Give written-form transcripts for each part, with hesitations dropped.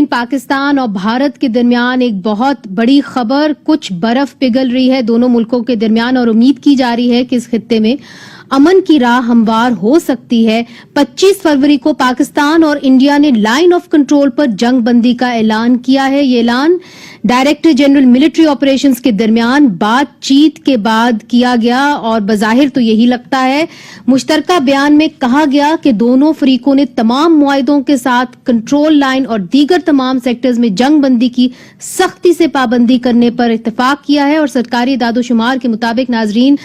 पाकिस्तान और भारत के दरमियान एक बहुत बड़ी खबर, कुछ बर्फ पिघल रही है दोनों मुल्कों के दरमियान और उम्मीद की जा रही है कि इस खित्ते में अमन की राह हमवार हो सकती है। 25 फरवरी को पाकिस्तान और इंडिया ने लाइन ऑफ कंट्रोल पर जंग बंदी का ऐलान किया है। ये ऐलान डायरेक्टर जनरल मिलिट्री ऑपरेशंस के दरमियान बातचीत के बाद किया गया और बज़ाहिर तो यही लगता है। मुश्तरका बयान में कहा गया कि दोनों फरीकों ने तमाम मुआहिदों के साथ कंट्रोल लाइन और दीगर तमाम सेक्टर्स में जंग बंदी की सख्ती से पाबंदी करने पर इत्तेफाक किया है और सरकारी दादोशुमार के मुताबिक नाजरीन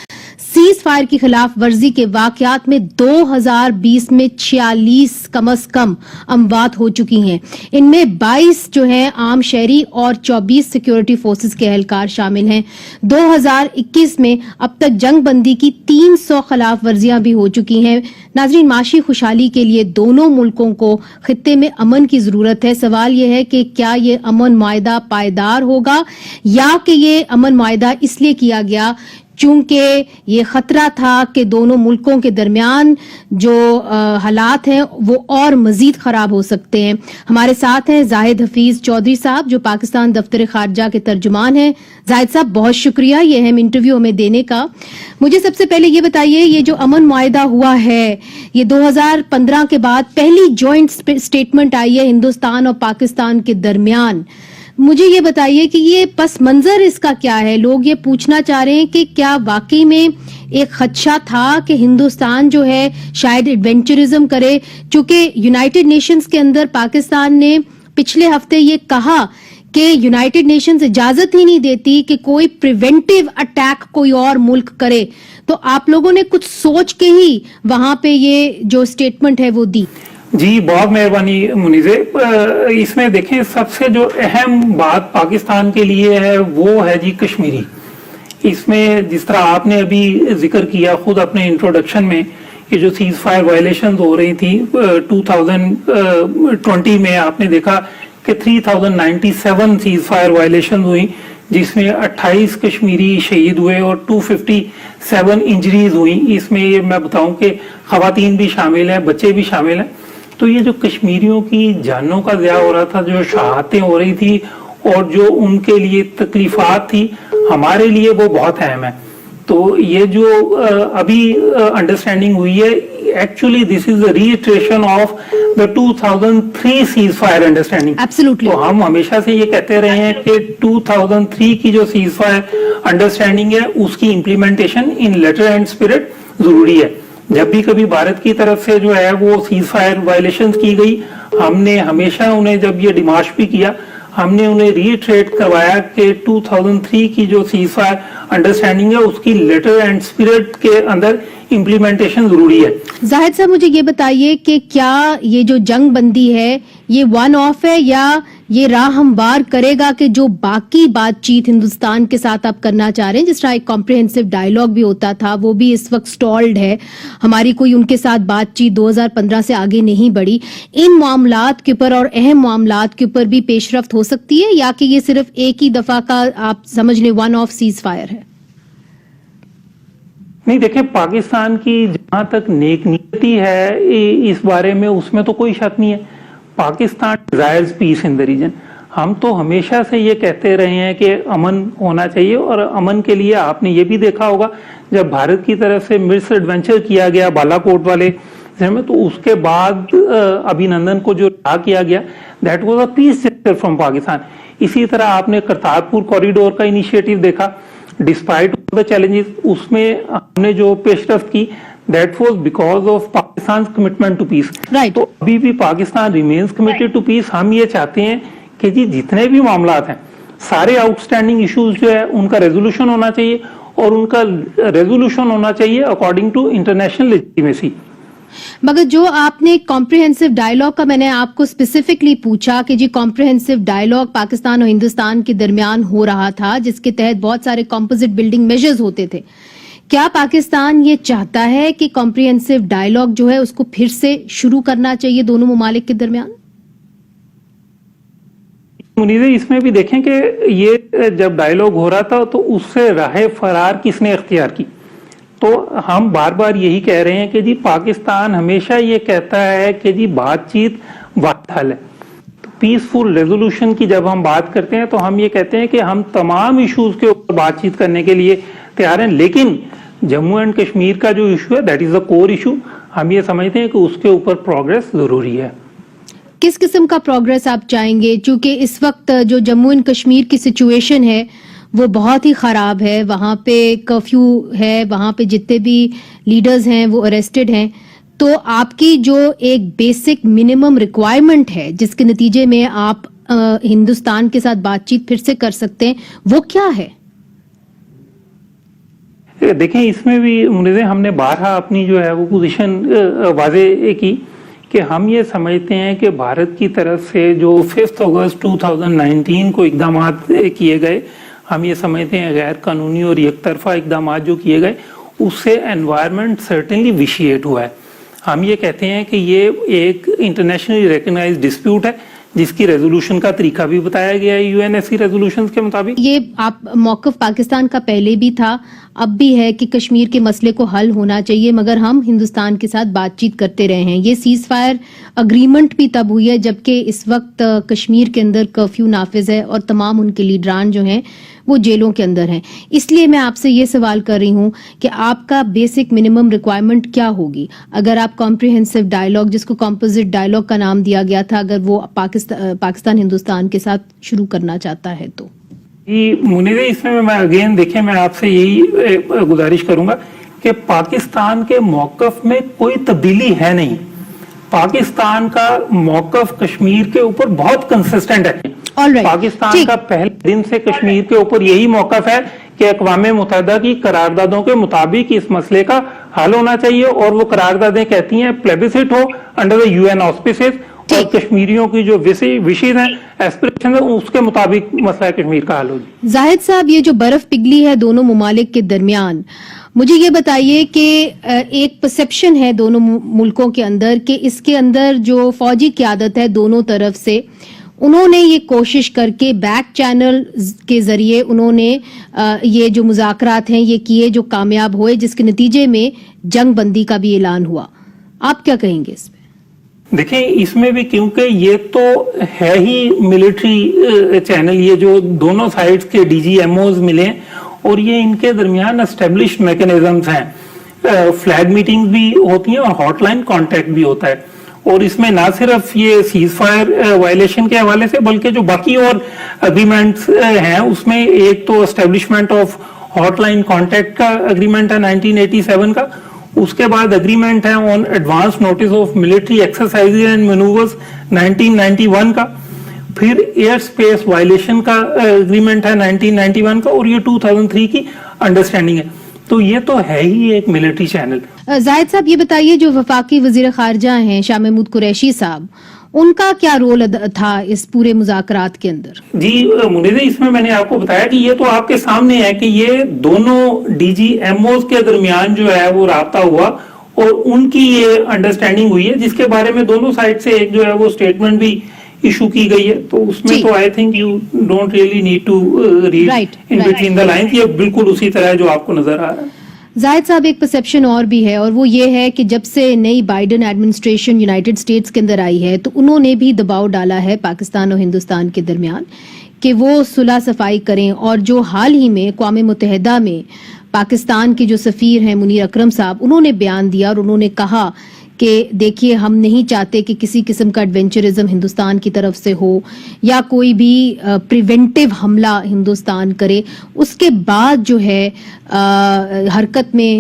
सीज फायर की खिलाफ वर्जी के वाकयात में 2020 में 46 कम अज कम अमवात हो चुकी हैं। इनमें 22 जो हैं आम शहरी और 24 सिक्योरिटी फोर्सेस के एहलकार शामिल हैं। 2021 में अब तक जंग बंदी की 300 खिलाफ वर्जियां भी हो चुकी हैं। नाजरीन, माशी खुशहाली के लिए दोनों मुल्कों को खित्ते में अमन की जरूरत है। सवाल यह है कि क्या ये अमन मुआहिदा पायदार होगा या कि ये अमन मुआहिदा इसलिए किया गया चूंकि ये खतरा था कि दोनों मुल्कों के दरमियान जो हालात हैं वो और मजीद खराब हो सकते हैं। हमारे साथ हैं जाहिद हफीज चौधरी साहब जो पाकिस्तान दफ्तर खारजा के तर्जुमान हैं। जाहिद साहब, बहुत शुक्रिया ये अहम इंटरव्यू हमें देने का। मुझे सबसे पहले ये बताइए, ये जो अमन मुआहिदा हुआ है ये 2015 के बाद पहली जॉइंट स्टेटमेंट आई है हिंदुस्तान और पाकिस्तान के दरमियान। मुझे ये बताइए कि ये पस मंजर इसका क्या है। लोग ये पूछना चाह रहे हैं कि क्या वाकई में एक खदशा था कि हिंदुस्तान जो है शायद एडवेंचरिज्म करे, चूंकि यूनाइटेड नेशंस के अंदर पाकिस्तान ने पिछले हफ्ते ये कहा कि यूनाइटेड नेशंस इजाजत ही नहीं देती कि कोई प्रिवेंटिव अटैक कोई और मुल्क करे। तो आप लोगों ने कुछ सोच के ही वहां पे ये जो स्टेटमेंट है वो दी। जी, बहुत मेहरबानी मुनीज़े। इसमें देखें, सबसे जो अहम बात पाकिस्तान के लिए है वो है जी कश्मीरी। इसमें जिस तरह आपने अभी जिक्र किया खुद अपने इंट्रोडक्शन में, ये जो सीज फायर वायलेशन हो रही थी 2020 में आपने देखा कि 3097 सीज फायर वायलेशन हुई, जिसमें 28 कश्मीरी शहीद हुए और 257 इंजरीज हुई। इसमें ये मैं बताऊं कि खवातीन भी शामिल हैं, बच्चे भी शामिल हैं। तो ये जो कश्मीरियों की जानों का ज़िया हो रहा था, जो शहादतें हो रही थी और जो उनके लिए तकलीफात थी, हमारे लिए वो बहुत अहम है। तो ये जो अभी अंडरस्टैंडिंग हुई है, actually this is the reiteration of the 2003 cease fire understanding. Absolutely. तो हम हमेशा से ये कहते रहे हैं कि 2003 की जो सीज फायर अंडरस्टैंडिंग है उसकी implementation in letter and spirit जरूरी है। जब भी कभी भारत की तरफ से जो है वो सीज फायर वायलेशंस की गई, हमने हमेशा उन्हें, जब ये डिमांड भी किया, हमने उन्हें रीट्रेट करवाया कि 2003 की जो सीज फायर अंडरस्टैंडिंग है उसकी लेटर एंड स्पिरिट के अंदर इम्प्लीमेंटेशन जरूरी है। जाहिद साहब, मुझे ये बताइए कि क्या ये जो जंग बंदी है ये वन ऑफ है या ये राह हमवार करेगा कि जो बाकी बातचीत हिंदुस्तान के साथ आप करना चाह रहे हैं, जिस तरह एक कॉम्प्रिहेंसिव डायलॉग भी होता था, वो भी इस वक्त स्टॉल्ड है। हमारी कोई उनके साथ बातचीत 2015 से आगे नहीं बढ़ी। इन मामलात के ऊपर और अहम मामलात के ऊपर भी पेशरफ्त हो सकती है या कि ये सिर्फ एक ही दफा का आप समझ लें वन ऑफ सीज फायर है? नहीं, देखिए, पाकिस्तान की जहां तक नेक नीयती है इस बारे में, उसमें तो कोई शक नहीं है। Pakistan desires peace in the region. हम तो हमेशा से ये कहते रहे हैं कि अमन होना चाहिए, और अमन के लिए आपने ये भी देखा होगा जब भारत की तरफ से मिस एडवेंचर किया गया बालाकोट वाले में, तो उसके बाद अभिनंदन को जो रिहा किया गया, that was a peace gesture from Pakistan. इसी तरह आपने करतारपुर कॉरिडोर का इनिशिएटिव देखा, डिस्पाइट द चैलेंजेस, उसमें हमने जो पेशरफ्त की, that was because of Pakistan's commitment to peace. Right. तो अभी भी Pakistan remains committed to peace। हम ये चाहते हैं कि जी जितने भी मामलात हैं, सारे आउटस्टैंडिंग इश्यूज जो है उनका रेजोल्यूशन होना चाहिए, और उनका रेजोल्यूशन होना चाहिए अकॉर्डिंग टू इंटरनेशनल लेजिटिमेसी। मगर जो आपने कॉम्प्रिहेंसिव डायलॉग का मैंने आपको स्पेसिफिकली पूछा कि जी कॉम्प्रिहेंसिव डायलॉग पाकिस्तान और हिंदुस्तान के दरमियान हो रहा था, जिसके तहत बहुत सारे कॉम्पोजिट बिल्डिंग मेजर्स होते थे, क्या पाकिस्तान ये चाहता है कि कॉम्प्रिहेंसिव डायलॉग जो है उसको फिर से शुरू करना चाहिए दोनों मुमालिक के दरमियान? मुनीज़े, इसमें भी देखें कि ये जब डायलॉग हो रहा था तो उससे राह फरार किसने इख्तियार की। तो हम बार बार यही कह रहे हैं कि जी पाकिस्तान हमेशा ये कहता है कि जी बातचीत वाहिद हल है। तो پیسفل ریزولوشن کی جب ہم بات کرتے ہیں تو ہم یہ کہتے ہیں کہ ہم تمام ایشوز کے اوپر بات چیت کرنے کے لیے تیار ہیں، لیکن جموں اینڈ کشمیر کا جو ایشو ہے that is the cover issue, ہم یہ سمجھتے ہیں کہ اس کے اوپر پروگریس ضروری ہے۔ کس قسم کا پروگریس آپ چاہیں گے؟ چونکہ اس وقت جو جموں اینڈ کشمیر کی سچویشن ہے وہ بہت ہی خراب ہے، وہاں پہ کرفیو ہے، وہاں پہ جتنے بھی لیڈرز ہیں وہ اریسٹڈ ہیں، تو آپ کی جو ایک بیسک منیمم ریکوائرمنٹ ہے جس کے نتیجے میں آپ ہندوستان کے ساتھ بات چیت پھر سے کر سکتے ہیں، وہ کیا ہے؟ دیکھیں اس میں بھی منیزہ ہم نے بارہا اپنی جو ہے وہ پوزیشن واضح کی کہ ہم یہ سمجھتے ہیں کہ بھارت کی طرف سے جو 5 اگست 2019 کو اقدامات کیے گئے، ہم یہ سمجھتے ہیں غیر قانونی اور یک طرفہ اقدامات جو کیے گئے، اس سے انوائرمنٹ سرٹنلی ویشیٹ ہوا ہے۔ ہم یہ کہتے ہیں کہ یہ ایک انٹرنیشنلی ریکگنائز ڈسپیوٹ ہے جس کی ریزولوشن کا طریقہ بھی بتایا گیا ہے UNSC ریزولوشنز کے مطابق۔ یہ آپ موقف پاکستان کا پہلے بھی تھا، اب بھی ہے کہ کشمیر کے مسئلے کو حل ہونا چاہیے، مگر ہم ہندوستان کے ساتھ بات چیت کرتے رہے ہیں۔ یہ سیز فائر اگریمنٹ بھی تب ہوئی ہے جبکہ اس وقت کشمیر کے اندر کرفیو نافذ ہے اور تمام ان کے لیڈران جو ہیں وہ جیلوں کے اندر ہیں۔ اس لیے میں آپ سے یہ سوال کر رہی ہوں کہ آپ کا بیسک منیمم ریکوائرمنٹ کیا ہوگی اگر آپ کمپریہنسو ڈائیلاگ، جس کو کمپوزٹ ڈائیلاگ کا نام دیا گیا تھا، اگر وہ پاکستان ہندوستان کے ساتھ شروع کرنا چاہتا ہے تو؟ جی منیزہ، اس میں اگین دیکھیں میں آپ سے یہی گزارش کروں گا کہ پاکستان کے موقف میں کوئی تبدیلی ہے نہیں۔ پاکستان کا موقف کشمیر کے اوپر بہت کنسسٹنٹ ہے۔ پاکستان کا پہلے دن سے کشمیر کے اوپر یہی موقف ہے کہ اقوام متحدہ کی قراردادوں کے مطابق اس مسئلے کا حل ہونا چاہیے، اور وہ قراردادیں کہتی ہیں پلیبسٹ ہو انڈر دا UN آسپیسز، اور کشمیریوں کی جو وشیز ہیں، ایسپریشن ہیں، اس کے مطابق مسئلہ کشمیر کا حل ہو جائے۔ زاہد صاحب، یہ جو برف پگھلی ہے دونوں ممالک کے درمیان، مجھے یہ بتائیے کہ ایک پرسپشن ہے دونوں ملکوں کے اندر کہ اس کے اندر جو فوجی قیادت ہے دونوں طرف سے، انہوں نے یہ کوشش کر کے بیک چینل کے ذریعے انہوں نے یہ جو مذاکرات ہیں یہ کیے جو کامیاب ہوئے، جس کے نتیجے میں جنگ بندی کا بھی اعلان ہوا۔ آپ کیا کہیں گے اس پہ؟ دیکھیں اس میں بھی کیونکہ یہ تو ہے ہی ملٹری چینل، یہ جو دونوں سائڈز کے DGMOs ملے اور یہ ان کے درمیان اسٹیبلشڈ میکنزمز ہیں، فلیگ میٹنگ بھی ہوتی ہیں اور ہاٹ لائن کانٹیکٹ بھی ہوتا ہے، اور اس میں نہ صرف یہ سیز فائر وائلیشن کے حوالے سے بلکہ جو باقی اور اگریمنٹس ہیں اس میں ایک تو establishment of hot line contact کا اگریمنٹ ہے 1987 کا، اس کے بعد اگریمنٹ ہے on advance notice of military exercises and manoeuvres 1991 کا، پھر ایئر سپیس وائلیشن کا اگریمنٹ ہے 1991 کا، اور یہ 2003 کی انڈرسٹینڈنگ ہے۔ تو یہ تو ہے ہی ایک ملٹری چینل۔ زاہد صاحب یہ بتائیے، جو وفاقی وزیر خارجہ ہیں شاہ محمود قریشی صاحب، ان کا کیا رول تھا اس پورے مذاکرات کے اندر؟ جی منیزہ، اس میں نے آپ کو بتایا کہ یہ تو آپ کے سامنے ہے کہ یہ دونوں DGMOs کے درمیان جو ہے وہ رابطہ ہوا اور ان کی یہ انڈرسٹینڈنگ ہوئی ہے، جس کے بارے میں دونوں سائڈ سے ایک جو ہے وہ اسٹیٹمنٹ بھی ایشو کی گئی ہے، تو اس میں تو I think you don't really need to read in between the lines, یہ بالکل اسی طرح جو آپ کو نظر آ رہا ہے۔ زاہد صاحب، ایک پرسپشن اور بھی ہے، اور وہ یہ ہے کہ جب سے نئی بائیڈن ایڈمنسٹریشن یونائٹڈ اسٹیٹس کے اندر آئی ہے تو انہوں نے بھی دباؤ ڈالا ہے پاکستان اور ہندوستان کے درمیان کہ وہ صلح صفائی کریں، اور جو حال ہی میں اقوام متحدہ میں پاکستان کے جو سفیر ہیں منیر اکرم صاحب، انہوں نے بیان دیا اور انہوں نے کہا کہ دیکھیے ہم نہیں چاہتے کہ کسی قسم کا ایڈونچرزم ہندوستان کی طرف سے ہو یا کوئی بھی پریونٹیو حملہ ہندوستان کرے۔ اس کے بعد جو ہے حرکت میں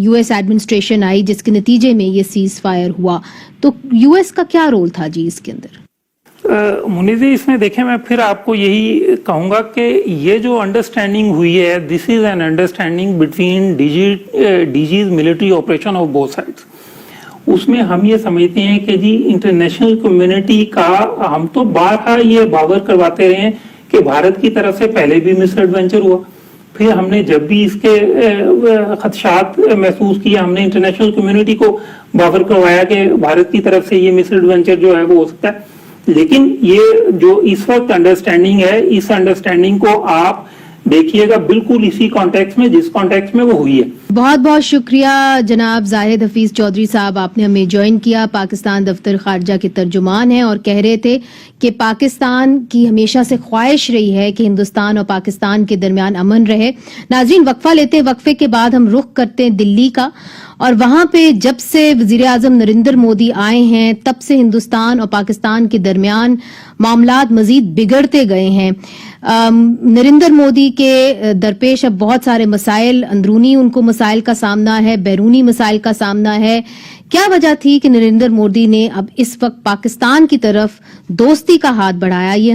US ایڈمنسٹریشن آئی، جس کے نتیجے میں یہ سیز فائر ہوا، تو US کا کیا رول تھا جی اس کے اندر؟ منیزہ، اس میں دیکھیں میں پھر آپ کو یہی کہوں گا کہ یہ جو انڈرسٹینڈنگ ہوئی ہے، this is an understanding between DG's military operation of both sides. اس میں ہم یہ سمجھتے ہیں کہ جی انٹرنیشنل کمیونٹی کا ہم تو بارہا یہ باور کرواتے رہے ہیں کہ بھارت کی طرف سے پہلے بھی مس ایڈونچر ہوا، پھر ہم نے جب بھی اس کے خدشات محسوس کیے ہم نے انٹرنیشنل کمیونٹی کو باور کروایا کہ بھارت کی طرف سے یہ مس ایڈونچر جو ہے وہ ہو سکتا ہے، لیکن یہ جو اس وقت انڈرسٹینڈنگ ہے، اس انڈرسٹینڈنگ کو آپ देखिएगा बिल्कुल इसी कॉन्टेक्स्ट में जिस कॉन्टेक्स्ट में वो हुई है। बहुत बहुत शुक्रिया जनाब जाहिद हफीज चौधरी साहब, आपने हमें ज्वाइन किया। पाकिस्तान दफ्तर खारजा के तर्जुमान हैं और कह रहे थे कि पाकिस्तान की हमेशा से ख्वाहिश रही है कि हिंदुस्तान और पाकिस्तान के दरमियान अमन रहे। नाज़रीन, वक्फा लेते हैं, वक्फे के बाद हम रुख करते हैं दिल्ली का, और वहां पे जब से वजीर आजम नरेंद्र मोदी आए हैं तब से हिंदुस्तान और पाकिस्तान के दरमियान मामलात मजीद बिगड़ते गए हैं। नरेंद्र मोदी के दरपेश अब बहुत सारे मसाइल, अंदरूनी उनको मसाइल का सामना है, बैरूनी मसाइल का सामना है। क्या वजह थी कि नरेंद्र मोदी ने अब इस वक्त पाकिस्तान की तरफ दोस्ती का हाथ बढ़ाया? ये